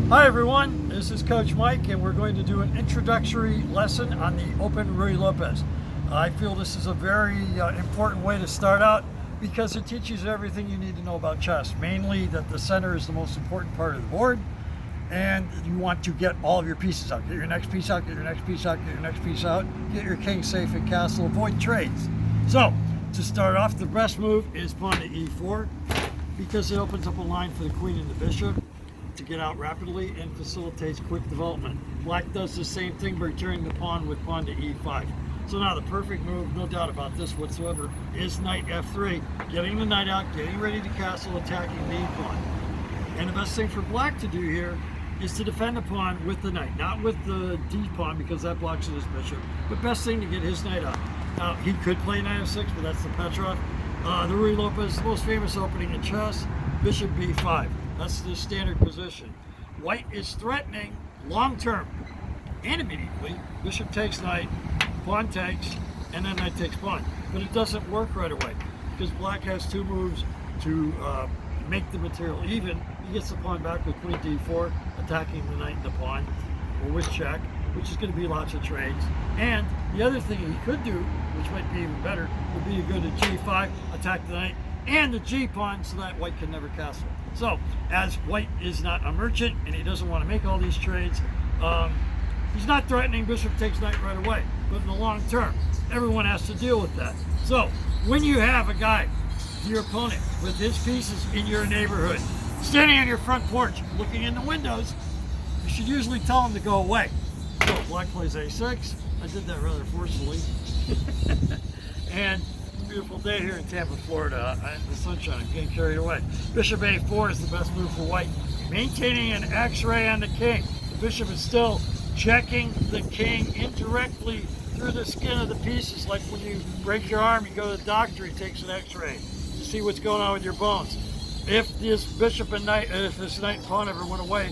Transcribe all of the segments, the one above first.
Hi everyone, this is Coach Mike and we're going to do an introductory lesson on the Open Ruy Lopez. I feel this is a very important way to start out because it teaches everything you need to know about chess. Mainly that the center is the most important part of the board and you want to get all of your pieces out. Get your next piece out, get your next piece out, get your next piece out, get your king safe in castle, avoid trades. So, to start off, the best move is pawn to e4 because it opens up a line for the queen and the bishop to get out rapidly and facilitates quick development. Black does the same thing by returning the pawn with pawn to e5. So now the perfect move, no doubt about this whatsoever, is knight f3, getting the knight out, getting ready to castle, attacking the e-pawn. And the best thing for black to do here is to defend the pawn with the knight, not with the d-pawn because that blocks his bishop, but best thing to get his knight out. Now he could play knight f6, but that's the Petrov. The Ruy Lopez, the most famous opening in chess, bishop b5. That's the standard position. White is threatening long term and immediately. Bishop takes knight, pawn takes, and then knight takes pawn. But it doesn't work right away because black has two moves to make the material even. He gets the pawn back with queen d4, attacking the knight and the pawn, or with check, which is going to be lots of trades. And the other thing he could do, which might be even better, would be to go to g5, attack the knight and the g-pawn so that white can never castle. So, as white is not a merchant and he doesn't want to make all these trades, he's not threatening bishop takes knight right away. But in the long term, everyone has to deal with that. So, when you have a guy, your opponent, with his pieces in your neighborhood, standing on your front porch, looking in the windows, you should usually tell him to go away. So, black plays a6. I did that rather forcefully. And beautiful day here in Tampa, Florida. The sunshine, I'm getting carried away. Bishop a4 is the best move for white. Maintaining an x-ray on the king. The bishop is still checking the king indirectly through the skin of the pieces. Like when you break your arm, you go to the doctor, he takes an x-ray to see what's going on with your bones. If this bishop and knight, if this knight and pawn ever went away,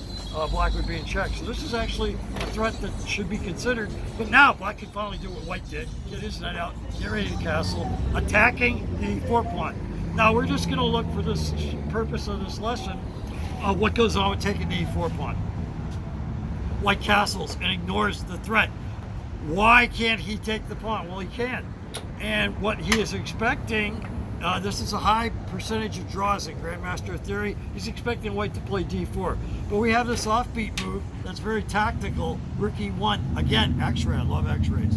black would be in check. So this is actually a threat that should be considered. But now black can finally do what white did. Get his knight out, get ready to castle, attacking the fourth pawn. Now we're just going to look for this purpose of this lesson of what goes on with taking the e4 pawn. White castles and ignores the threat. Why can't he take the pawn? Well, he can. And what he is expecting, this is a high percentage of draws in Grandmaster theory. He's expecting white to play d4. But we have this offbeat move that's very tactical. Rook e1. Again, x-ray. I love x-rays.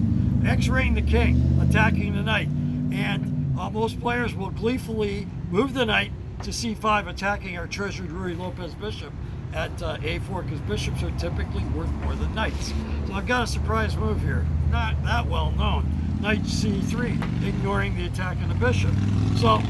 X-raying the king, attacking the knight. And most players will gleefully move the knight to c5, attacking our treasured Ruy Lopez bishop at a4, because bishops are typically worth more than knights. So I've got a surprise move here. Not that well known. Knight c3, ignoring the attack on the bishop. So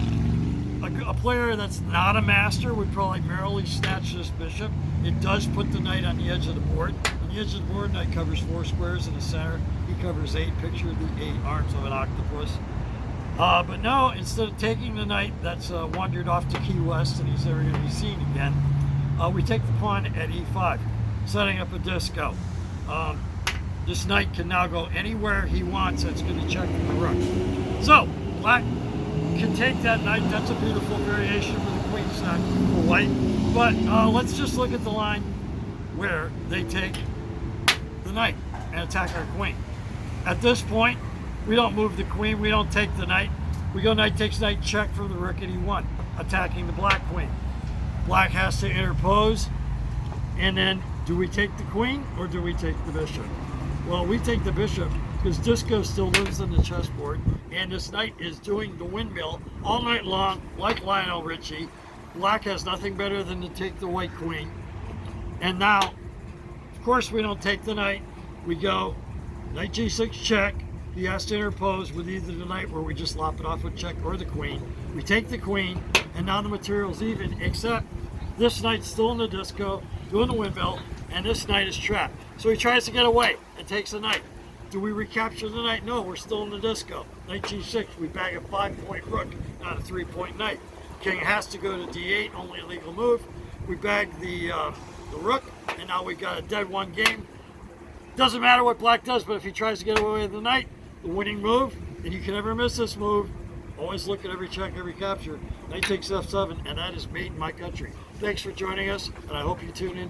a player that's not a master would probably merrily snatch this bishop. It does put the knight on the edge of the board. On the edge of the board, knight covers 4 squares in the center. He covers 8. Picture the 8 arms of an octopus. But no, instead of taking the knight that's wandered off to Key West and he's never going to be seen again, we take the pawn at e5, setting up a disco. This knight can now go anywhere he wants. That's going to check the rook. So, black can take that knight. That's a beautiful variation with the queen stack for white. But let's just look at the line where they take the knight and attack our queen. At this point, we don't move the queen. We don't take the knight. We go knight takes knight check from the rook at e1, attacking the black queen. Black has to interpose. And then, do we take the queen or do we take the bishop? Well, we take the bishop because disco still lives on the chessboard, and this knight is doing the windmill all night long, like Lionel Richie. Black has nothing better than to take the white queen. And now, of course, we don't take the knight. We go knight g6 check. He has to interpose with either the knight, where we just lop it off with check, or the queen. We take the queen, and now the material's even, except this knight's still in the disco, doing the windmill, and this knight is trapped. So he tries to get away and takes the knight. Do we recapture the knight? No, we're still in the disco. Knight g6, we bag a 5-point rook, not a 3-point knight. King has to go to d8, only a legal move. We bag the rook, and now we've got a dead one game. Doesn't matter what black does, but if he tries to get away with the knight, the winning move, and you can never miss this move, always look at every check, every capture. Knight takes f7, and that is made in my country. Thanks for joining us, and I hope you tune in